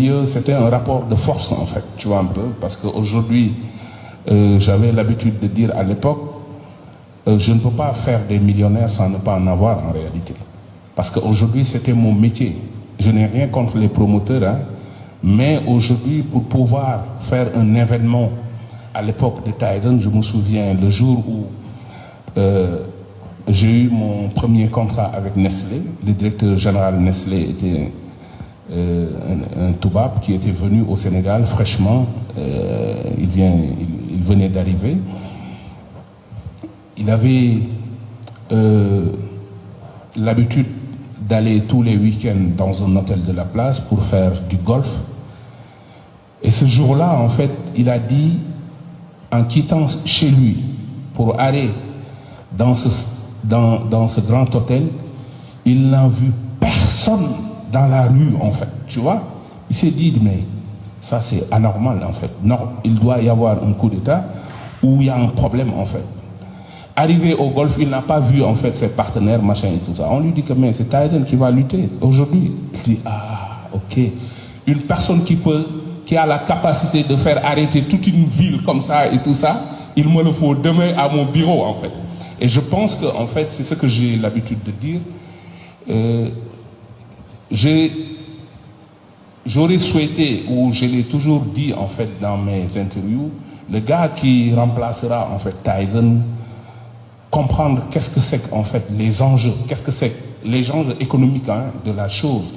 milieu, c'était un rapport de force en fait, tu vois un peu, parce qu'aujourd'hui, j'avais l'habitude de dire à l'époque, je ne peux pas faire des millionnaires sans ne pas en avoir en réalité. Parce qu'aujourd'hui, c'était mon métier. Je n'ai rien contre les promoteurs, hein, mais aujourd'hui, pour pouvoir faire un événement à l'époque de Tyson, je me souviens le jour où j'ai eu mon premier contrat avec Nestlé. Le directeur général Nestlé était un Toubab qui était venu au Sénégal fraîchement. Il venait d'arriver. Il avait l'habitude d'aller tous les week-ends dans un hôtel de la place pour faire du golf. Et ce jour-là, en fait, il a dit, en quittant chez lui pour aller dans ce grand hôtel, il n'a vu personne dans la rue, en fait, tu vois. Il s'est dit, mais ça c'est anormal, en fait. Non, il doit y avoir un coup d'État où il y a un problème, en fait. Arrivé au golf, il n'a pas vu, en fait, ses partenaires, machin et tout ça. On lui dit que, mais c'est Tyson qui va lutter aujourd'hui. Il dit, ah, ok. Une personne qui a la capacité de faire arrêter toute une ville comme ça et tout ça, il me le faut demain à mon bureau, en fait. Et je pense que, en fait, c'est ce que j'ai l'habitude de dire. J'aurais souhaité, ou je l'ai toujours dit, en fait, dans mes interviews, le gars qui remplacera, en fait, Tyson, comprendre qu'est-ce que c'est, en fait, les enjeux, qu'est-ce que c'est les enjeux économiques, hein, de la chose,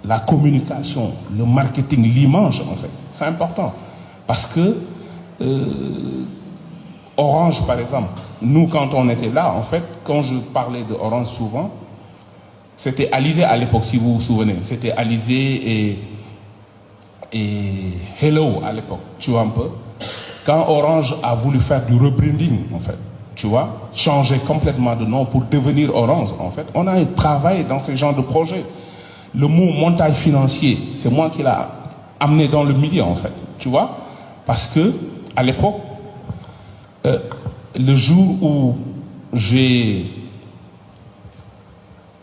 la communication, le marketing, l'image, en fait. C'est important. Parce que Orange, par exemple, nous, quand on était là, en fait, quand je parlais de Orange souvent, c'était Alizé à l'époque, si vous vous souvenez. C'était Alizé et Hello à l'époque, tu vois un peu. Quand Orange a voulu faire du rebranding, en fait, tu vois, changer complètement de nom pour devenir Orange, en fait, on a travaillé dans ce genre de projet. Le mot montage financier, c'est moi qui l'a amené dans le milieu, en fait, tu vois. Parce que, à l'époque, le jour où j'ai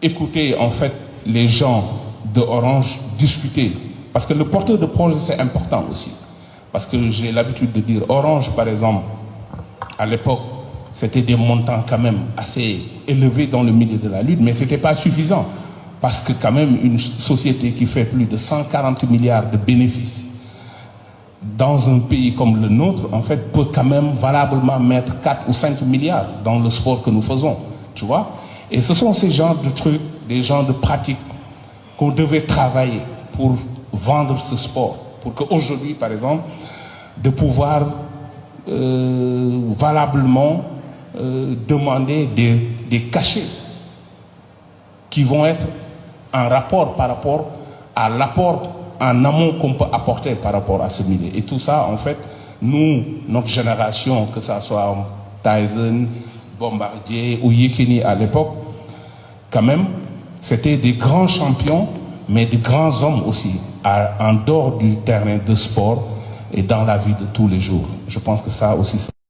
écouté, en fait, les gens de Orange discuter, parce que le porteur de projet, c'est important aussi. Parce que j'ai l'habitude de dire, Orange, par exemple, à l'époque, c'était des montants quand même assez élevés dans le milieu de la lutte, mais ce n'était pas suffisant. Parce que quand même, une société qui fait plus de 140 milliards de bénéfices dans un pays comme le nôtre, en fait, peut quand même valablement mettre 4 ou 5 milliards dans le sport que nous faisons, tu vois. Et ce sont ces genres de trucs, des genres de pratiques qu'on devait travailler pour vendre ce sport. Pour qu'aujourd'hui, par exemple, de pouvoir valablement demander des cachets qui vont être en rapport par rapport à l'apport en amont qu'on peut apporter par rapport à ce milieu. Et tout ça, en fait, nous, notre génération, que ça soit Tyson, Bombardier ou Yekini à l'époque, quand même, c'était des grands champions, mais des grands hommes aussi, en dehors du terrain de sport et dans la vie de tous les jours. Je pense que ça aussi...